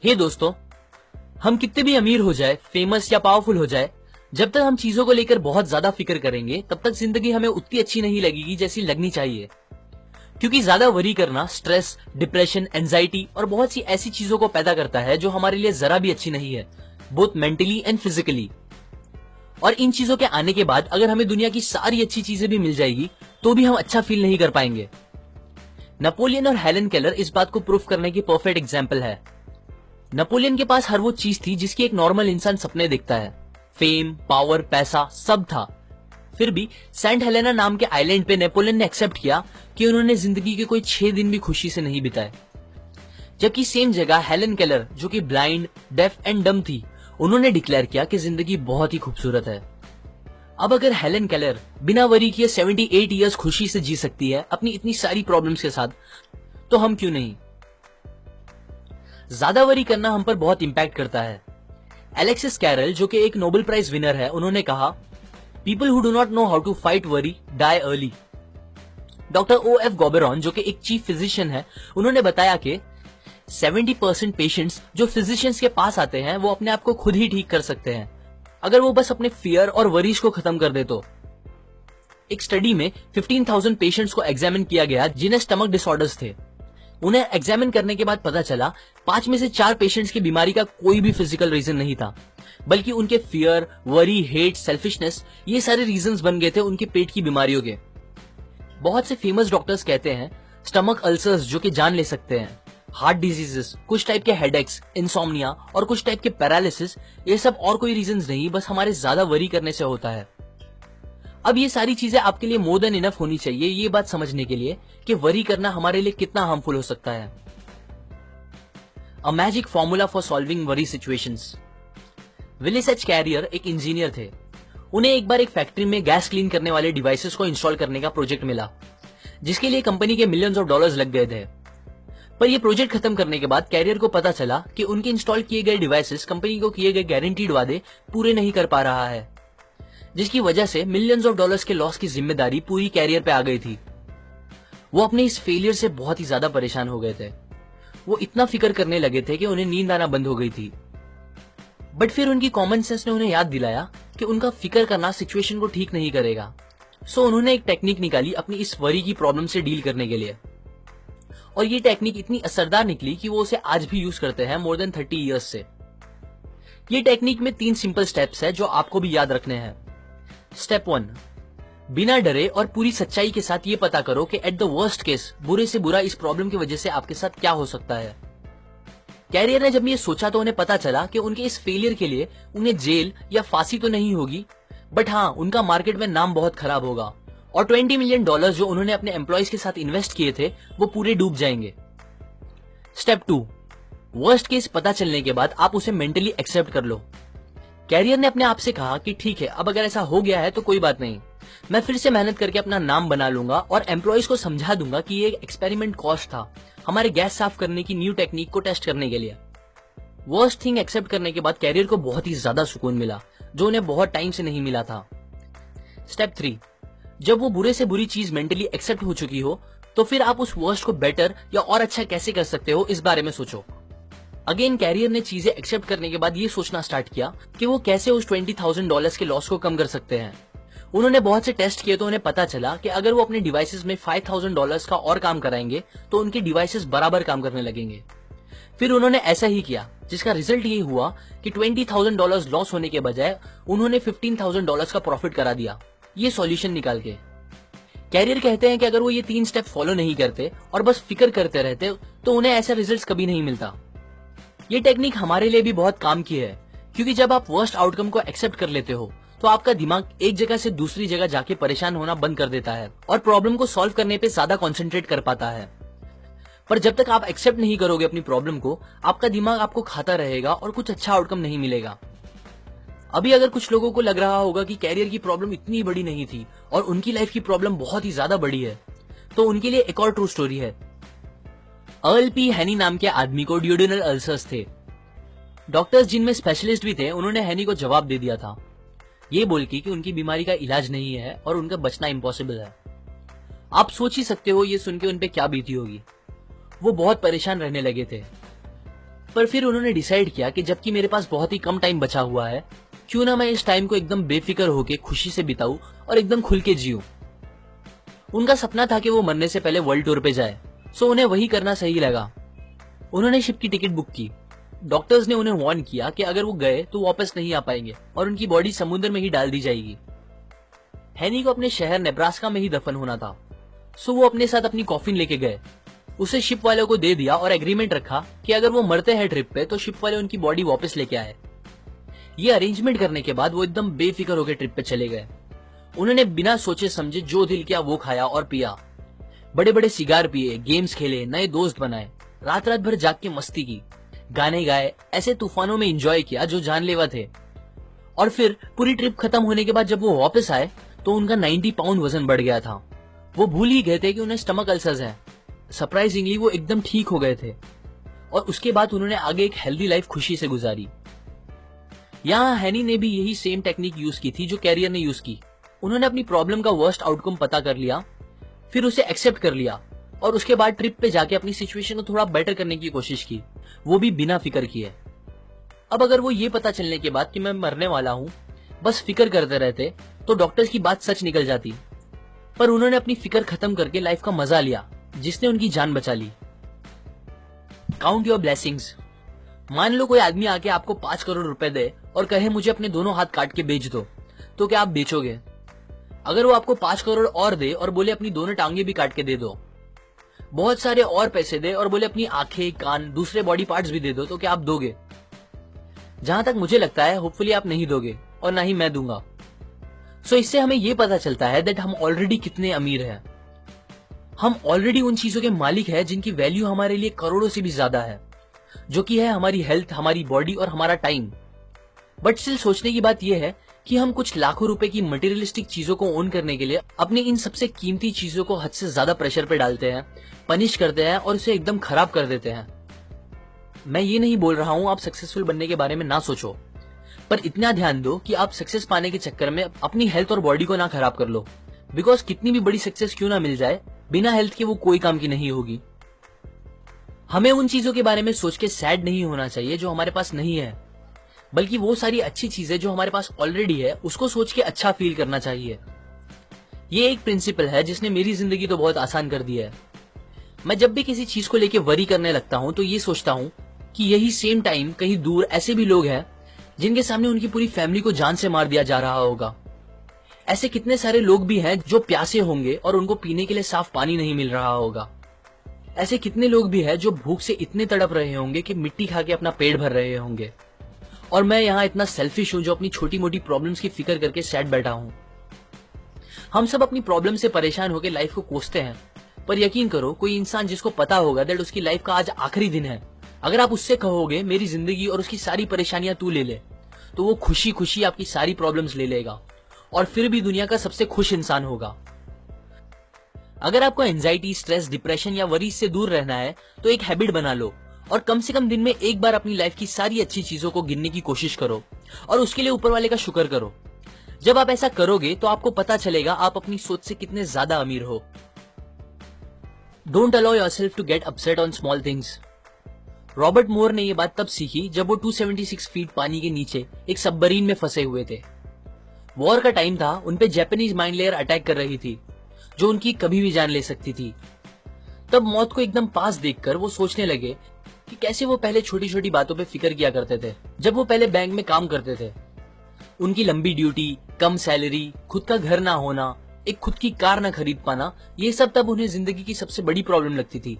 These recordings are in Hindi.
हे दोस्तों, हम कितने भी अमीर हो जाए, फेमस या पावरफुल हो जाए, जब तक हम चीजों को लेकर बहुत ज्यादा फिक्र करेंगे तब तक जिंदगी हमें उतनी अच्छी नहीं लगेगी जैसी लगनी चाहिए। क्योंकि ज्यादा वरी करना स्ट्रेस, डिप्रेशन, एंजाइटी और बहुत सी ऐसी चीजों को पैदा करता है जो हमारे लिए जरा भी अच्छी नहीं है, बोथ मेंटली एंड फिजिकली। और इन चीजों के आने के बाद अगर हमें दुनिया की सारी अच्छी चीजें भी मिल जाएगी तो भी हम अच्छा फील नहीं कर पाएंगे। नेपोलियन और हेलन केलर इस बात को प्रूफ करने की परफेक्ट एग्जाम्पल है। नेपोलियन के पास हर वो चीज थी जिसकी एक नॉर्मल इंसान सपने देखता है। फेम, पावर, पैसा सब था। फिर भी सेंट हेलेना नाम के आइलैंड पे नेपोलियन ने एक्सेप्ट किया कि उन्होंने जिंदगी के कोई 6 दिन भी खुशी से नहीं बिताए। जबकि सेम जगह हेलन केलर, जो कि ब्लाइंड, डेफ एंड डम थी, उन्होंने डिक्लेयर किया कि जिंदगी बहुत ही खूबसूरत है। अब अगर हेलन केलर बिना वरी किए 78 इयर्स खुशी से जी सकती है अपनी इतनी सारी प्रॉब्लम्स के साथ, तो हम क्यों नहीं। ज्यादा वरी करना हम पर बहुत इंपैक्ट करता है। एलेक्सिस कैरल, जो कि एक नोबेल प्राइज विनर है, उन्होंने कहा, people who do not know how to fight worry die early. Doctor OF गॉबेरॉन, जो कि एक चीफ फिजिशियन है, उन्होंने बताया कि 70% पेशेंट्स जो फिजिशियंस के पास आते हैं वो अपने आप को खुद ही ठीक कर सकते हैं अगर वो बस अपने फियर और वरीज को खत्म कर दे तो। एक स्टडी में 15,000 पेशेंट्स को एग्जामिन किया गया जिन्हें स्टमक डिसऑर्डर्स थे। उन्हें एग्जामिन करने के बाद पता चला 5 में से 4 पेशेंट्स की बीमारी का कोई भी फिजिकल रीजन नहीं था, बल्कि उनके फियर, वरी, हेट, सेल्फिशनेस, ये सारे रीजंस बन गए थे उनके पेट की बीमारियों के। बहुत से फेमस डॉक्टर्स कहते हैं स्टमक अल्सर्स जो कि जान ले सकते हैं, हार्ट डिजीजेस, कुछ टाइप के हेडेक्स, इंसोम्निया और कुछ टाइप के पैरालिसिस, ये सब और कोई रीजंस नहीं, बस हमारे ज्यादा वरी करने से होता है। अब ये सारी चीजें आपके लिए मोर देन इनफ होनी चाहिए ये बात समझने के लिए कि वरी करना हमारे लिए कितना हार्मफुल हो सकता है। A magic formula for solving worry situations. Willis H Carrier एक इंजीनियर थे। उन्हें एक बार एक फैक्ट्री में गैस क्लीन करने वाले डिवाइसेस को इंस्टॉल करने का प्रोजेक्ट मिला, जिसके लिए कंपनी के मिलियंस ऑफ डॉलर्स लग गए थे। पर यह प्रोजेक्ट खत्म करने के बाद कैरियर को पता चला कि उनके इंस्टॉल किए गए डिवाइसेस कंपनी को किए गए गारंटीड वादे पूरे नहीं कर पा रहा है, जिसकी वजह से मिलियंस ऑफ डॉलर्स के लॉस की जिम्मेदारी पूरी कैरियर पे आ गई थी। वो अपने इस फेलियर से बहुत ही ज्यादा परेशान हो गए थे। वो इतना फिक्र करने लगे थे कि उन्हें नींद आना बंद हो गई थी। बट फिर उनकी कॉमन सेंस ने उन्हें याद दिलाया कि उनका फिक्र करना सिचुएशन को ठीक नहीं करेगा। सो उन्होंने एक टेक्निक निकाली अपनी इस वरी की प्रॉब्लम से डील करने के लिए, और ये टेक्निक इतनी असरदार निकली कि वो उसे आज भी यूज करते हैं मोर देन 30 इयर्स से। ये टेक्निक में 3 सिंपल स्टेप्स है जो आपको भी याद रखने हैं। स्टेप 1, बिना डरे और पूरी सच्चाई के साथ ये पता करो कि एट द वर्स्ट केस, बुरे से बुरा इस प्रॉब्लम की वजह से आपके साथ क्या हो सकता है। कैरियर ने जब ये सोचा तो उन्हें पता चला कि उनके इस फेलियर के लिए उन्हें जेल या फांसी तो नहीं होगी, बट हाँ, उनका मार्केट में नाम बहुत खराब होगा और $20 मिलियन जो उन्होंने अपने एम्प्लॉयज के साथ इन्वेस्ट किए थे वो पूरे डूब जाएंगे। स्टेप 2, वर्स्ट केस पता चलने के बाद आप उसे मेंटली एक्सेप्ट कर लो। कैरियर ने अपने आप से कहा कि ठीक है, अब अगर ऐसा हो गया है तो कोई बात नहीं, मैं फिर से मेहनत करके अपना नाम बना लूंगा और एम्प्लॉयज को समझा दूंगा कि ये एक एक्सपेरिमेंट कॉस्ट था, हमारे गैस साफ करने की न्यू टेक्निक को टेस्ट करने के लिए। वर्स्ट थिंग एक्सेप्ट करने के बाद कैरियर को बहुत ही ज्यादा सुकून मिला, जो उन्हें बहुत टाइम से नहीं मिला था। स्टेप 3, जब वो बुरे से बुरी चीज मेंटली एक्सेप्ट हो चुकी हो तो फिर आप उस वर्स्ट को बेटर या और अच्छा कैसे कर सकते हो इस बारे में सोचो। अगेन कैरियर ने चीजें एक्सेप्ट करने के बाद ये सोचना स्टार्ट किया कि वो कैसे उस $20,000 के लॉस को कम कर सकते हैं। उन्होंने बहुत से टेस्ट किए तो उन्हें पता चला कि अगर वो अपने डिवाइसेस में $5,000 का और काम कराएंगे तो उनके डिवाइसेस बराबर काम करने लगेंगे। फिर उन्होंने ऐसा ही किया, जिसका रिजल्ट ये हुआ कि $20,000 लॉस होने के बजाय उन्होंने $15,000 का प्रॉफिट करा दिया, ये सॉल्यूशन निकाल के। कैरियर कहते हैं कि अगर वो ये 3 स्टेप फॉलो नहीं करते और बस फिक्र करते रहते तो उन्हें ऐसा रिजल्ट्स कभी नहीं मिलता। ये टेक्निक हमारे लिए भी बहुत काम की है, क्योंकि जब आप वर्स्ट आउटकम को एक्सेप्ट कर लेते हो तो आपका दिमाग एक जगह से दूसरी जगह जाके परेशान होना बंद कर देता है और प्रॉब्लम को सॉल्व करने पे ज्यादा कंसंट्रेट कर पाता है। पर जब तक आप एक्सेप्ट नहीं करोगे अपनी प्रॉब्लम को, आपका दिमाग आपको खाता रहेगा और कुछ अच्छा आउटकम नहीं मिलेगा। अभी अगर कुछ लोगों को लग रहा होगा कि कैरियर की प्रॉब्लम इतनी बड़ी नहीं थी और उनकी लाइफ की प्रॉब्लम बहुत ही ज्यादा बड़ी है, तो उनके लिए एक और ट्रू स्टोरी है। अर्ल पी हैनी नाम के आदमी को ड्यूडेनल अल्सर्स थे। डॉक्टर्स जिनमें स्पेशलिस्ट भी थे, उन्होंने हैनी को जवाब दे दिया था, ये बोल के कि उनकी बीमारी का इलाज नहीं है और उनका बचना इम्पॉसिबल है। आप सोच ही सकते हो ये सुन के उन पे क्या बीती होगी। वो बहुत परेशान रहने लगे थे। पर फिर उन्होंने डिसाइड किया कि जबकि मेरे पास बहुत ही कम टाइम बचा हुआ है, क्यों ना मैं इस टाइम को एकदम बेफिक्र होके खुशी से बिताऊं और एकदम खुल के जीऊं। उनका सपना था कि वो मरने से पहले वर्ल्ड टूर पे जाए, सो उन्हें वही करना सही लगा। उन्होंने शिप की टिकट बुक की। डॉक्टर्स ने उन्हें वार्न किया कि अगर वो गए तो वापस नहीं आ पाएंगे और उनकी बॉडी समुद्र में ही डाल दी जाएगी। हैनी को अपने शहर नेब्रास्का में ही दफन होना था, सो वो अपने साथ अपनी कॉफिन लेके गए, उसे शिप वालों को दे दिया और एग्रीमेंट रखा कि अगर वो मरते हैं ट्रिप पे तो शिप वाले उनकी बॉडी वापस लेके आए। ये अरेंजमेंट करने के बाद वो एकदम बेफिक्र होकर ट्रिप पे चले गए। उन्होंने बिना सोचे समझे जो दिल किया वो खाया और पिया, बड़े बड़े सिगार पिए, गेम्स खेले, नए दोस्त बनाए, रात रात भर जाग के मस्ती की, गाने गाए, ऐसे तूफानों में एंजॉय किया जो जानलेवा थे। और फिर पूरी ट्रिप खत्म होने के बाद जब वो वापस आए तो उनका 90 पाउंड वजन बढ़ गया था। वो भूल ही गए थे कि उन्हें स्टमक अल्सर्स हैं। सरप्राइजिंगली वो एकदम ठीक हो गए थे और उसके बाद उन्होंने आगे एक हेल्दी लाइफ खुशी से गुजारी। यहाँ हैनी ने भी यही सेम टेक्निक यूज की थी जो कैरियर ने यूज की। उन्होंने अपनी प्रॉब्लम का वर्स्ट आउटकम पता कर लिया, फिर उसे एक्सेप्ट कर लिया और उसके बाद ट्रिप पे जाके अपनी सिचुएशन को थोड़ा बेटर करने की कोशिश की, वो भी बिना फिक्र किए। अब अगर वो ये पता चलने के बाद कि मैं मरने वाला हूँ बस फिक्र करते रहते तो डॉक्टर्स की बात सच निकल जाती, पर उन्होंने अपनी फिक्र खत्म करके लाइफ का मजा लिया जिसने उनकी जान बचा ली। Count your blessings. मान लो कोई आदमी आके आपको 5 करोड़ रुपए दे और कहे मुझे अपने दोनों हाथ काट के बेच दो, तो क्या आप बेचोगे? अगर वो आपको 5 करोड़ और दे और बोले अपनी दोनों टांगे भी काट के दे दो, बहुत सारे और पैसे दे और बोले अपनी आंखें, कान, दूसरे बॉडी पार्ट्स भी दे दो, तो क्या आप दोगे? जहां तक मुझे लगता है होपफुली आप नहीं दोगे और ना ही मैं दूंगा। सो इससे हमें यह पता चलता है दैट हम ऑलरेडी कितने अमीर हैं। हम ऑलरेडी उन चीजों के मालिक हैं जिनकी वैल्यू हमारे लिए करोड़ों से भी ज्यादा है, जो कि है हमारी हेल्थ, हमारी बॉडी और हमारा टाइम। बट स्टिल सोचने की बात यह है कि हम कुछ लाखों रुपए की मटेरियलिस्टिक चीजों को ओन करने के लिए अपनी इन सबसे कीमती चीजों को हद से ज्यादा प्रेशर पे डालते हैं, पनिश करते हैं और उसे एकदम खराब कर देते हैं। मैं ये नहीं बोल रहा हूं आप सक्सेसफुल बनने के बारे में ना सोचो, पर इतना ध्यान दो कि आप सक्सेस पाने के चक्कर में अपनी हेल्थ और बॉडी को ना खराब कर लो, बिकॉज कितनी भी बड़ी सक्सेस क्यों ना मिल जाए, बिना हेल्थ के वो कोई काम की नहीं होगी। हमें उन चीजों के बारे में सोच के सैड नहीं होना चाहिए जो हमारे पास नहीं है, बल्कि वो सारी अच्छी चीजें जो हमारे पास ऑलरेडी है उसको सोच के अच्छा फील करना चाहिए। ये एक प्रिंसिपल है जिसने मेरी जिंदगी तो बहुत आसान कर दी है। मैं जब भी किसी चीज को लेके वरी करने लगता हूं तो ये सोचता हूं कि यही सेम टाइम कहीं दूर ऐसे भी लोग हैं जिनके सामने उनकी पूरी फैमिली को जान से मार दिया जा रहा होगा। ऐसे कितने सारे लोग भी हैं जो प्यासे होंगे और उनको पीने के लिए साफ पानी नहीं मिल रहा होगा। ऐसे कितने लोग भी हैं जो भूख से इतने तड़प रहे होंगे कि मिट्टी खा के अपना पेट भर रहे होंगे। और मैं यहाँ इतना सेल्फिश हूं जो अपनी छोटी मोटी प्रॉब्लम्स की फिक्र करके सैड बैठा हूं। हम सब अपनी प्रॉब्लम से परेशान होकर लाइफ को कोसते हैं, पर यकीन करो कोई इंसान जिसको पता होगा दैट उसकी लाइफ का आज आखिरी दिन है, अगर आप उससे कहोगे मेरी जिंदगी और उसकी सारी परेशानियां तू ले ले, तो वो खुशी खुशी आपकी सारी प्रॉब्लम्स ले लेगा और फिर भी दुनिया का सबसे खुश इंसान होगा। अगर आपको एंजाइटी, स्ट्रेस, डिप्रेशन या वरीज से दूर रहना है तो एक हैबिट बना लो और कम से कम दिन में एक बार अपनी लाइफ की सारी अच्छी चीजों को गिनने की कोशिश करो और उसके लिए ऊपर वाले का शुक्र करो। जब आप ऐसा करोगे तो आपको पता चलेगा आप अपनी सोच से कितने ज्यादा अमीर हो। Don't allow yourself to get upset on small things. Robert Moore ने यह बात तब सीखी जब वो 276 फीट पानी के नीचे एक सबमरीन में फंसे हुए थे। वॉर का टाइम था, उनपे जापानीज माइन लेयर अटैक कर रही थी जो उनकी कभी भी जान ले सकती थी। तब मौत को एकदम पास देखकर वो सोचने लगे कि कैसे वो पहले छोटी छोटी बातों पे फिक्र किया करते थे जब वो पहले बैंक में काम करते थे। उनकी लंबी ड्यूटी, कम सैलरी, खुद का घर ना होना, एक खुद की कार ना खरीद पाना, ये सब तब उन्हें जिंदगी की सबसे बड़ी प्रॉब्लम लगती थी।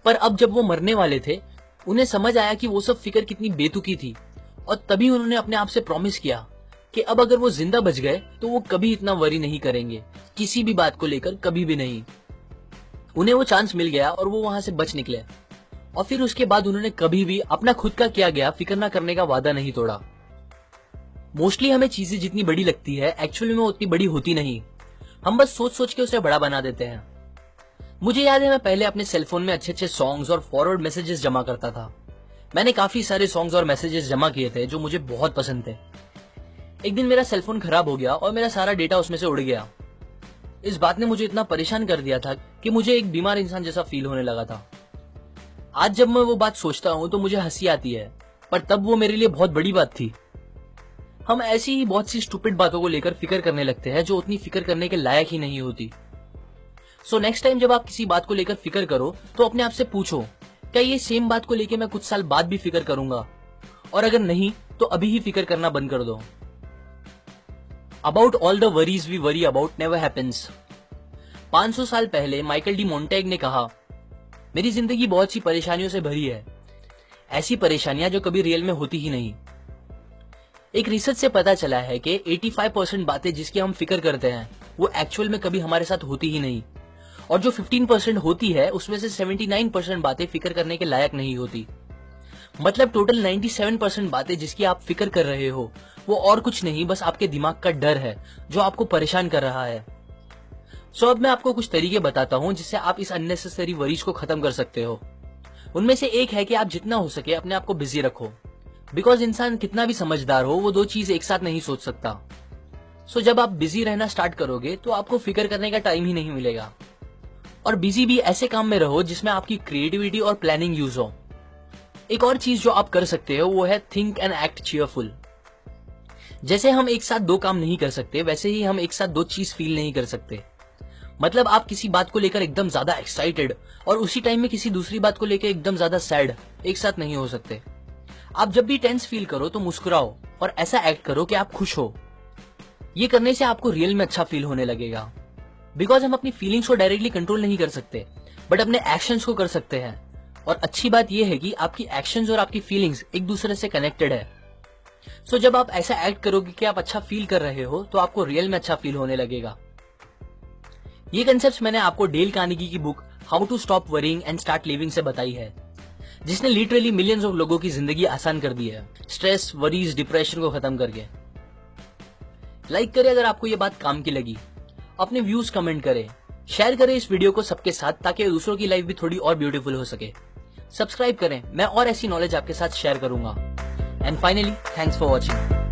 पर अब जब वो मरने वाले थे उन्हें समझ आया कि वो सब फिक्र कितनी बेतुकी थी और तभी उन्होंने अपने आप से प्रॉमिस किया कि अब अगर वो जिंदा बच गए तो वो कभी इतना वरी नहीं करेंगे, किसी भी बात को लेकर कभी भी नहीं। उन्हें वो चांस मिल गया और वो वहां से बच निकले और फिर उसके बाद उन्होंने कभी भी अपना खुद का किया गया फिक्र ना करने का वादा नहीं तोड़ा। मोस्टली हमें चीजें जितनी बड़ी लगती है एक्चुअली में उतनी बड़ी होती नहीं, हम बस सोच सोच के उसे बड़ा बना देते हैं। मुझे याद है मैं पहले अपने सेलफोन में अच्छे अच्छे सॉन्ग्स और फॉरवर्ड मैसेजेस जमा करता था। मैंने काफी सारे सॉन्ग्स और मैसेजेस जमा किए थे जो मुझे बहुत पसंद थे। एक दिन मेरा सेलफोन खराब हो गया और मेरा सारा डेटा उसमें से उड़ गया। इस बात ने मुझे इतना परेशान कर दिया था कि मुझे एक बीमार इंसान जैसा फील होने लगा था। आज जब मैं वो बात सोचता हूँ तो मुझे हंसी आती है, पर तब वो मेरे लिए बहुत बड़ी बात थी। हम ऐसी ही बहुत सी स्टूपिड बातों को लेकर फिक्र करने लगते हैं जो उतनी फिक्र करने के लायक ही नहीं होती। सो नेक्स्ट टाइम जब आप किसी बात को लेकर फिक्र करो तो अपने आप से पूछो, क्या ये सेम बात को लेकर मैं कुछ साल बाद भी फिक्र करूंगा? और अगर नहीं तो अभी ही फिक्र करना बंद कर दो। About all the worries we worry about never happens. 500 साल पहले माइकल डी मोंटेग ने कहा, मेरी जिंदगी बहुत सी परेशानियों से भरी है, ऐसी परेशानियां जो कभी रियल में होती ही नहीं। एक रिसर्च से पता चला है कि 85% बातें जिसकी हम फिक्र करते हैं वो एक्चुअल में कभी हमारे साथ होती ही नहीं, और जो 15% होती है उसमें से 79% बातें फिक्र करने के लायक नहीं होती। मतलब टोटल 97% बातें जिसकी आप फिक्र कर रहे हो वो और कुछ नहीं, बस आपके दिमाग का डर है जो आपको परेशान कर रहा है। सो अब मैं आपको कुछ तरीके बताता हूं जिससे आप इस अननेसेसरी वरीज को खत्म कर सकते हो। उनमें से एक है कि आप जितना हो सके अपने आप को बिजी रखो, बिकॉज इंसान कितना भी समझदार हो वो दो चीज एक साथ नहीं सोच सकता। सो जब आप बिजी रहना स्टार्ट करोगे तो आपको फिक्र करने का टाइम ही नहीं मिलेगा। और बिजी भी ऐसे काम में रहो जिसमें आपकी क्रिएटिविटी और प्लानिंग यूज हो। एक और चीज जो आप कर सकते हो वो है थिंक एंड एक्ट चीयरफुल। जैसे हम एक साथ दो काम नहीं कर सकते वैसे ही हम एक साथ दो चीज फील नहीं कर सकते। मतलब आप किसी बात को लेकर एकदम ज्यादा एक्साइटेड और उसी टाइम में किसी दूसरी बात को लेकर एकदम ज्यादा सैड एक साथ नहीं हो सकते। आप जब भी टेंस फील करो तो मुस्कुराओ और ऐसा एक्ट करो कि आप खुश हो। ये करने से आपको रियल में अच्छा फील होने लगेगा। बिकॉज हम अपनी फीलिंग्स को डायरेक्टली कंट्रोल नहीं कर सकते बट अपने एक्शंस को कर सकते हैं। और अच्छी बात यह है कि आपकी एक्शंस और आपकी फीलिंग्स एक दूसरे से कनेक्टेड है। सो जब आप ऐसा एक्ट करोगे कि आप अच्छा फील कर रहे हो तो आपको रियल में अच्छा फील होने लगेगा। ये कंसेप्ट मैंने आपको डेल कार्नेगी की book how to stop worrying and start living से बताई है, जिसने लिटरली मिलियंस ऑफ लोगों की जिंदगी आसान कर दी है, स्ट्रेस, वरीज, डिप्रेशन को खत्म करके। लाइक करें अगर आपको ये बात काम की लगी, अपने व्यूज कमेंट करें, शेयर करें इस वीडियो को सबके साथ ताकि दूसरों की लाइफ भी थोड़ी और ब्यूटीफुल हो सके। सब्सक्राइब करें, मैं और ऐसी नॉलेज आपके साथ शेयर करूंगा। And finally, thanks for watching.